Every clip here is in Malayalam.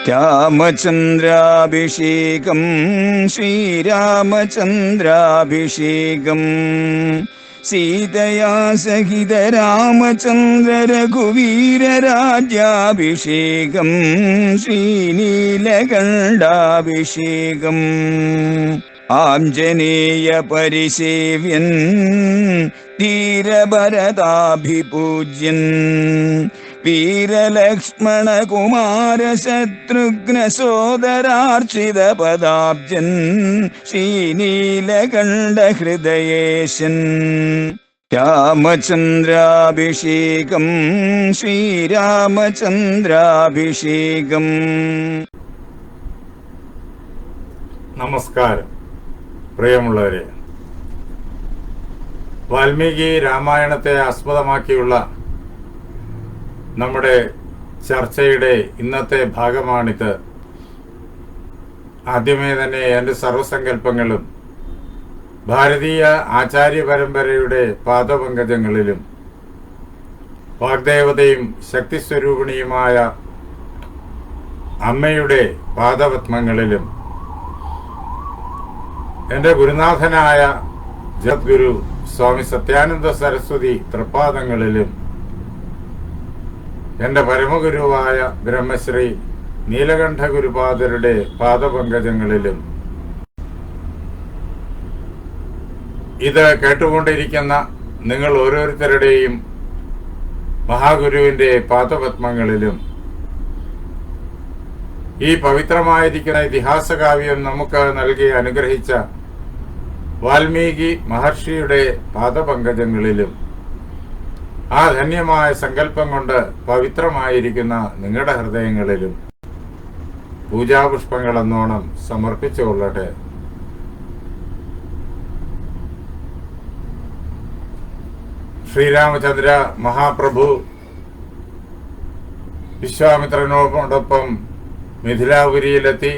രാമചന്ദ്രാഭിഷേകം ശ്രീരാമചന്ദ്രാഭിഷേകം സീതയാ സഹിത രാമചന്ദ്ര രഘുവീരരാജ്യാഭിഷേകം ശ്രീനീലകണ്ഠാഭിഷേകം ആഞ്ജനേയ പരിസേവ്യൻ ധീരഭരതാഭിപൂജ്യൻ വീരലക്ഷ്മണ കുമാര ശത്രുഘ്ന സോദരാർച്ചിത പദാബ്ജൻ ശ്രീനീലകണ്ഠ ഹൃദയേശൻ രാമചന്ദ്രാഭിഷേകം ശ്രീരാമചന്ദ്രാഭിഷേകം. നമസ്കാരം പ്രിയമുള്ളവരെ, വാൽമീകി രാമായണത്തെ ആസ്പദമാക്കിയുള്ള നമ്മുടെ ചർച്ചയുടെ ഇന്നത്തെ ഭാഗമാണിത്. ആദ്യമേ തന്നെ എൻ്റെ സർവസങ്കല്പങ്ങളും ഭാരതീയ ആചാര്യ പരമ്പരയുടെ പാദപങ്കജങ്ങളിലും വാഗ്ദേവതയും ശക്തിസ്വരൂപിണിയുമായ അമ്മയുടെ പാദപത്മങ്ങളിലും എൻ്റെ ഗുരുനാഥനായ ജഗദ്ഗുരു സ്വാമി സത്യാനന്ദ സരസ്വതി തൃപ്പാദങ്ങളിലും എൻ്റെ പരമഗുരുവായ ബ്രഹ്മശ്രീ നീലകണ്ഠ ഗുരുപാദരുടെ പാദപങ്കജങ്ങളിലും ഇത് കേട്ടുകൊണ്ടിരിക്കുന്ന നിങ്ങൾ ഓരോരുത്തരുടെയും മഹാഗുരുവിൻ്റെ പാദപത്മങ്ങളിലും ഈ പവിത്രമായിരിക്കുന്ന ഇതിഹാസകാവ്യം നമുക്ക് നൽകി അനുഗ്രഹിച്ച വാൽമീകി മഹർഷിയുടെ പാദപങ്കജങ്ങളിലും ആ ധന്യമായ സങ്കല്പം കൊണ്ട് പവിത്രമായിരിക്കുന്ന നിങ്ങളുടെ ഹൃദയങ്ങളിലും പൂജാപുഷ്പങ്ങളെന്നോണം സമർപ്പിച്ചുകൊള്ളട്ടെ. ശ്രീരാമചന്ദ്ര മഹാപ്രഭു വിശ്വാമിത്രനോടൊപ്പം മിഥിലാപുരിയിലെത്തി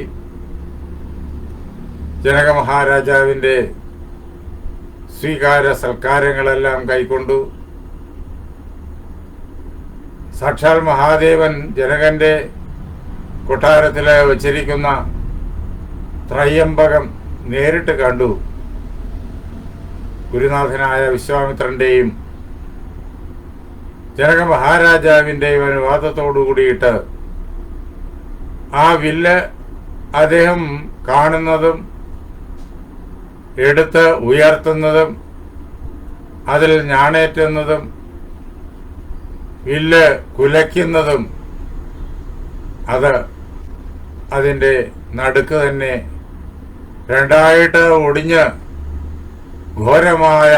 ജനക മഹാരാജാവിൻ്റെ സ്വീകാര സൽക്കാരങ്ങളെല്ലാം കൈക്കൊണ്ടു. സാക്ഷാൽ മഹാദേവൻ ജനകന്റെ കൊട്ടാരത്തിൽ വച്ചിരിക്കുന്ന ത്രയംബകം നേരിട്ട് കണ്ടു. ഗുരുനാഥനായ വിശ്വാമിത്രന്റെയും ജനക മഹാരാജാവിൻ്റെയും അനുവാദത്തോടു കൂടിയിട്ട് ആ വില്ല് അദ്ദേഹം കാണുന്നതും എടുത്ത് ഉയർത്തുന്നതും അതിൽ ഞാണേറ്റുന്നതും വില്ല് കുലയ്ക്കുന്നതും അത് അതിൻ്റെ നടുക്ക് തന്നെ രണ്ടായിട്ട് ഒടിഞ്ഞ് ഘോരമായ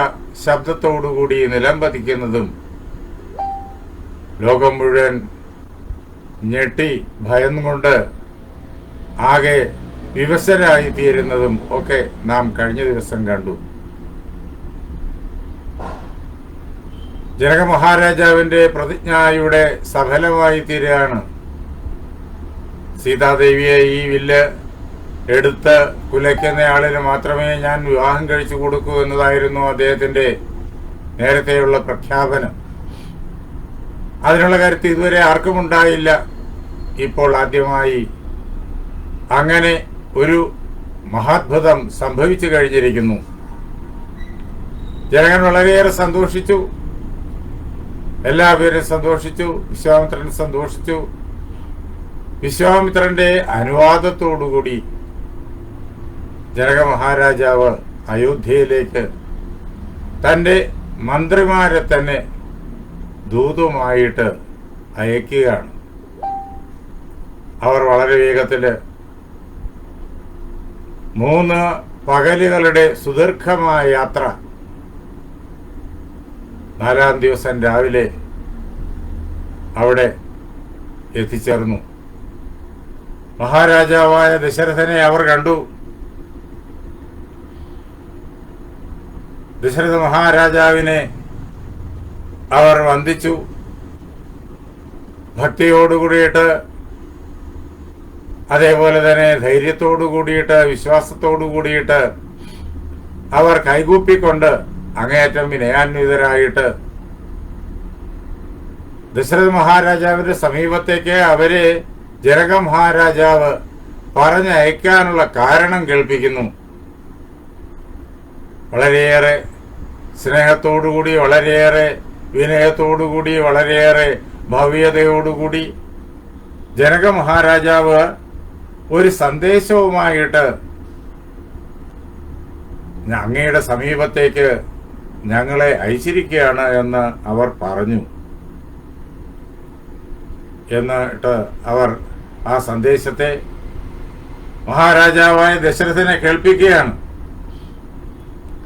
ശബ്ദത്തോടുകൂടി നിലം പതിക്കുന്നതും ലോകം മുഴുവൻ ഞെട്ടി ഭയം കൊണ്ട് ആകെ വിവശരായി തീരുന്നതും ഒക്കെ നാം കഴിഞ്ഞ ദിവസം കണ്ടു. ജനക മഹാരാജാവിന്റെ പ്രതിജ്ഞയുടെ സഫലമായി തീരുകയാണ്. സീതാദേവിയെ ഈ വില്ല് എടുത്ത് കുലയ്ക്കുന്നയാളിന് മാത്രമേ ഞാൻ വിവാഹം കഴിച്ചു കൊടുക്കൂ എന്നതായിരുന്നു അദ്ദേഹത്തിന്റെ നേരത്തെയുള്ള പ്രഖ്യാപനം. അതിനുള്ള കരുത്ത് ഇതുവരെ ആർക്കും ഉണ്ടായില്ല. ഇപ്പോൾ ആദ്യമായി അങ്ങനെ ഒരു മഹാത്ഭുതം സംഭവിച്ചു കഴിഞ്ഞിരിക്കുന്നു. ജനങ്ങൾ വളരെയേറെ സന്തോഷിച്ചു, എല്ലാവരും സന്തോഷിച്ചു, വിശ്വാമിത്രൻ സന്തോഷിച്ചു. വിശ്വാമിത്രന്റെ അനുവാദത്തോടുകൂടി ജനക മഹാരാജാവ് അയോധ്യയിലേക്ക് തൻ്റെ മന്ത്രിമാരെ തന്നെ ദൂതുമായിട്ട് അയക്കുകയാണ്. അവർ വളരെ വേഗത്തില് 3 പകലുകളുടെ സുദീർഘമായ യാത്ര 4-ാം ദിവസം രാവിലെ അവിടെ എത്തിച്ചേർന്നു. മഹാരാജാവായ ദശരഥനെ അവർ കണ്ടു. ദശരഥ മഹാരാജാവിനെ അവർ വന്ദിച്ചു. ഭക്തിയോടുകൂടിയിട്ട്, അതേപോലെ തന്നെ ധൈര്യത്തോടു കൂടിയിട്ട്, വിശ്വാസത്തോടു കൂടിയിട്ട് അവർ കൈകൂപ്പിക്കൊണ്ട് അങ്ങേയറ്റം വിനയാന്വിതരായിട്ട് ദശരഥ മഹാരാജാവിന്റെ സമീപത്തേക്ക് അവരെ ജനക മഹാരാജാവ് പറഞ്ഞയക്കാനുള്ള കാരണം കേൾപ്പിക്കുന്നു. വളരെയേറെ സ്നേഹത്തോടുകൂടി, വളരെയേറെ വിനയത്തോടുകൂടി, വളരെയേറെ ഭവ്യതയോടുകൂടി ജനക മഹാരാജാവ് ഒരു സന്ദേശവുമായിട്ട് അങ്ങയുടെ സമീപത്തേക്ക് ഞങ്ങളെ അയച്ചിരിക്കുകയാണ് എന്ന് അവർ പറഞ്ഞു. എന്നിട്ട് അവർ ആ സന്ദേശത്തെ മഹാരാജാവായ ദശരഥനെ കേൾപ്പിക്കുകയാണ്.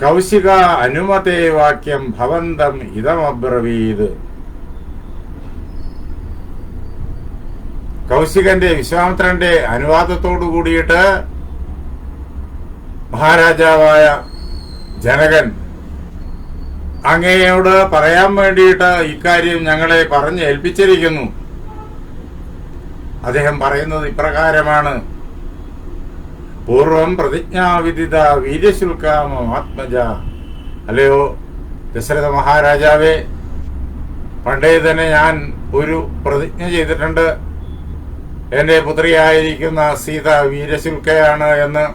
കൗശിക അനുമതേ വാക്യം ഭവന്തം ഇതമബ്രവീത്. കൗശികന്റെ, വിശ്വാമിത്രന്റെ അനുവാദത്തോടു കൂടിയിട്ട് മഹാരാജാവായ ജനകൻ അങ്ങയോട് പറയാൻ വേണ്ടിയിട്ട് ഇക്കാര്യം ഞങ്ങളെ പറഞ്ഞ് ഏൽപ്പിച്ചിരിക്കുന്നു. അദ്ദേഹം പറയുന്നത് ഇപ്രകാരമാണ്: പൂർവം പ്രതിജ്ഞാവിദിത വീര്യശുൽക്കാമാത്മജ. അല്ലയോ ദശരഥ മഹാരാജാവേ, പണ്ടേ തന്നെ ഞാൻ ഒരു പ്രതിജ്ഞ ചെയ്തിട്ടുണ്ട്. എന്റെ പുത്രിയായിരിക്കുന്ന സീത വീരശുൽക്കയാണ് എന്ന്.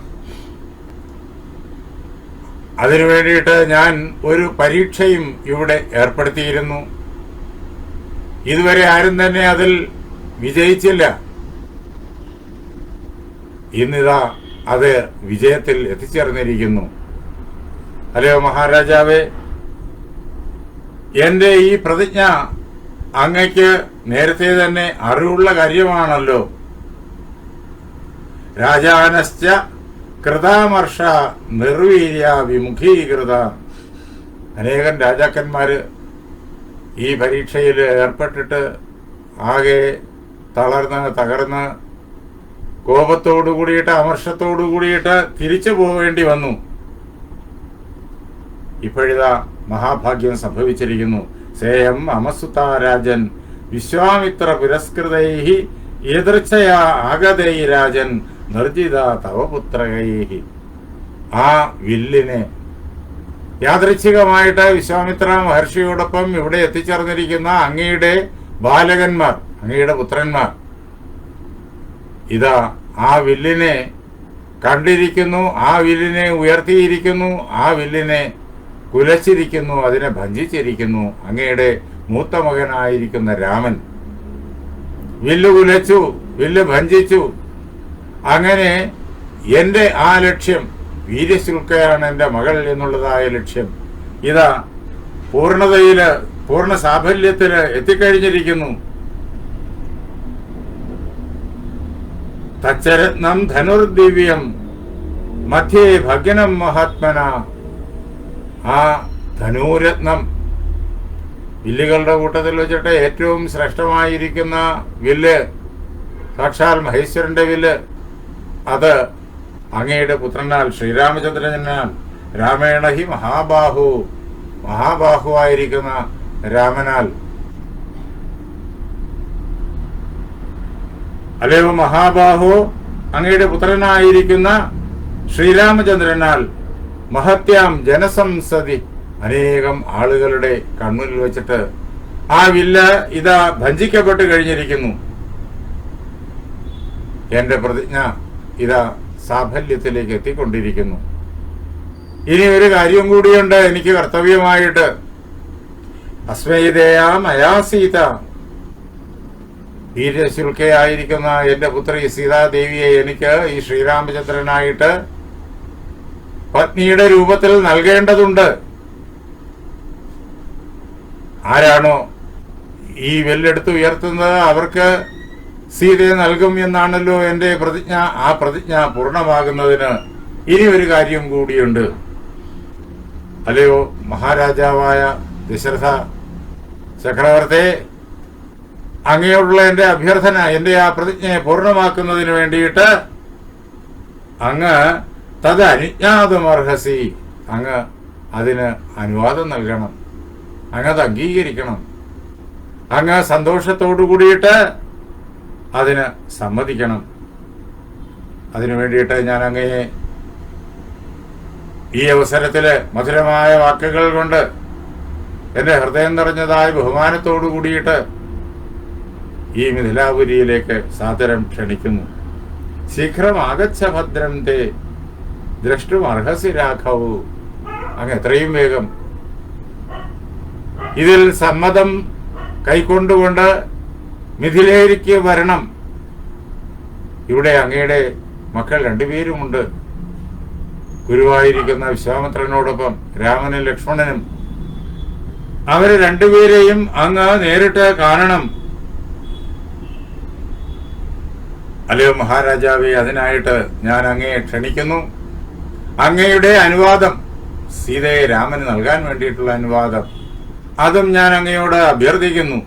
അതിനു വേണ്ടിയിട്ട് ഞാൻ ഒരു പരീക്ഷയും ഇവിടെ ഏർപ്പെടുത്തിയിരുന്നു. ഇതുവരെ ആരും തന്നെ അതിൽ വിജയിച്ചില്ല. ഇന്നിതാ അത് വിജയത്തിൽ എത്തിച്ചേർന്നിരിക്കുന്നു. അല്ലയോ മഹാരാജാവേ, എന്റെ ഈ പ്രതിജ്ഞ അങ്ങയ്ക്ക് നേരത്തെ തന്നെ അറിവുള്ള കാര്യമാണല്ലോ. രാജാനശ്ച കൃതാമർഷ നിർവീര്യ വിമുഖീകൃത. അനേകം രാജാക്കന്മാര് ഈ പരീക്ഷയിൽ ഏർപ്പെട്ടിട്ട് ആകെ തകർന്ന് കോപത്തോടു കൂടിയിട്ട്, അമർഷത്തോടു കൂടിയിട്ട് തിരിച്ചു പോവേണ്ടി വന്നു. ഇപ്പോഴിതാ മഹാഭാഗ്യം സംഭവിച്ചിരിക്കുന്നു. സേയം അമസുതാരാജൻ വിശ്വാമിത്ര പുരസ്കൃതൈഹി എതിർച്ചയാ ആഗതൈ രാജൻ നിർജിത തവപുത്രകൈഹി. ആ വില്ലിനെ യാദൃച്ഛികമായിട്ട് വിശ്വാമിത്ര മഹർഷിയോടൊപ്പം ഇവിടെ എത്തിച്ചേർന്നിരിക്കുന്ന അങ്ങയുടെ ബാലകന്മാർ, അങ്ങയുടെ പുത്രന്മാർ ഇതാ ആ വില്ലിനെ കണ്ടിരിക്കുന്നു, ആ വില്ലിനെ ഉയർത്തിയിരിക്കുന്നു, ആ വില്ലിനെ കുലച്ചിരിക്കുന്നു, അതിനെ ഭഞ്ജിച്ചിരിക്കുന്നു. അങ്ങയുടെ മൂത്ത മകനായിരിക്കുന്ന രാമൻ വില്ല് കുലച്ചു, വില്ല് ഭഞ്ജിച്ചു. അങ്ങനെ എന്റെ ആ ലക്ഷ്യം, വീര്യശുൽക്കയാണ് എന്റെ മകൾ എന്നുള്ളതായ ലക്ഷ്യം, ഇതാ പൂർണ്ണതയില്, പൂർണ്ണ സാഫല്യത്തിന് എത്തിക്കഴിഞ്ഞിരിക്കുന്നു. തച്ചരത്നം ധനുർദിവ്യം മധ്യേ ഭഗ്നം മഹാത്മന. ആ ധനുരത്നം, വില്ലുകളുടെ കൂട്ടത്തിൽ വെച്ചിട്ട് ഏറ്റവും ശ്രേഷ്ഠമായിരിക്കുന്ന വില്ല്, സാക്ഷാൽ മഹേശ്വരന്റെ വില്ല്, അത് അങ്ങയുടെ പുത്രനാൽ ശ്രീരാമചന്ദ്രനാൽ രാമേണ ഹി മഹാബാഹു, മഹാബാഹുവായിരിക്കുന്ന രാമനാൽ, അല്ലയോ മഹാബാഹു, അങ്ങയുടെ പുത്രനായിരിക്കുന്ന ശ്രീരാമചന്ദ്രനാൽ മഹത്യാം ജനസംസതി, അനേകം ആളുകളുടെ കൺമുന്നിൽ വെച്ചിട്ട് ആ വില്ല് ഇതാ ഭഞ്ജിക്കപ്പെട്ട് കഴിഞ്ഞിരിക്കുന്നു. എന്റെ പ്രതിജ്ഞ ഇതാ സാഫല്യത്തിലേക്ക് എത്തിക്കൊണ്ടിരിക്കുന്നു. ഇനി ഒരു കാര്യം കൂടിയുണ്ട് എനിക്ക് കർത്തവ്യമായിട്ട്. അസ്മൈതേയ മയാ സീത, വീര്യശുൽക്കയായിരിക്കുന്ന എന്റെ പുത്രി സീതാദേവിയെ എനിക്ക് ഈ ശ്രീരാമചന്ദ്രനായിട്ട് പത്നിയുടെ രൂപത്തിൽ നൽകേണ്ടതുണ്ട്. ആരാണോ ഈ വെല്ലെടുത്ത് ഉയർത്തുന്നത് അവർക്ക് സീതയെ നൽകും എന്നാണല്ലോ എന്റെ പ്രതിജ്ഞ. ആ പ്രതിജ്ഞ പൂർണ്ണമാകുന്നതിന് ഇനി ഒരു കാര്യം കൂടിയുണ്ട്. അല്ലയോ മഹാരാജാവായ ദശരഥ ചക്രവർത്തി, അങ്ങയോടുള്ള എന്റെ അഭ്യർത്ഥന, എന്റെ ആ പ്രതിജ്ഞയെ പൂർണ്ണമാക്കുന്നതിന് വേണ്ടിയിട്ട് അങ്ങ് തത് അനുജ്ഞാതമർഹസി, അങ്ങ് അതിന് അനുവാദം നൽകണം, അങ്ങ് അത് അംഗീകരിക്കണം, അങ്ങ് സന്തോഷത്തോടു കൂടിയിട്ട് അതിന് സമ്മതിക്കണം. അതിനു വേണ്ടിയിട്ട് ഞാൻ അങ്ങയെ ഈ അവസരത്തില് മധുരമായ വാക്കുകൾ കൊണ്ട് എന്റെ ഹൃദയം നിറഞ്ഞതായ ബഹുമാനത്തോടു കൂടിയിട്ട് ഈ മിഥിലാപുരിയിലേക്ക് സാദരം ക്ഷണിക്കുന്നു. ശീഘ്രം ആഗച്ഛ ഭദ്രം തേ ദ്രഷ്ടും അർഹസി രാഘവു. അങ്ങ് എത്രയും വേഗം ഇതിൽ സമ്മതം കൈക്കൊണ്ടുകൊണ്ട് മിഥിലയിലേക്ക് വരണം. ഇവിടെ അങ്ങയുടെ മക്കൾ രണ്ടുപേരുമുണ്ട്. ഗുരുവായിരിക്കുന്ന വിശ്വാമിത്രനോടൊപ്പം രാമനും ലക്ഷ്മണനും. അവരെ രണ്ടുപേരെയും അങ്ങ് നേരിട്ട് കാണണം. അല്ലയോ മഹാരാജാവേ, അതിനായിട്ട് ഞാൻ അങ്ങയെ ക്ഷണിക്കുന്നു. അങ്ങയുടെ അനുവാദം, സീതയെ രാമന് നൽകാൻ വേണ്ടിയിട്ടുള്ള അനുവാദം, അതും ഞാൻ അങ്ങയോട് അഭ്യർത്ഥിക്കുന്നു.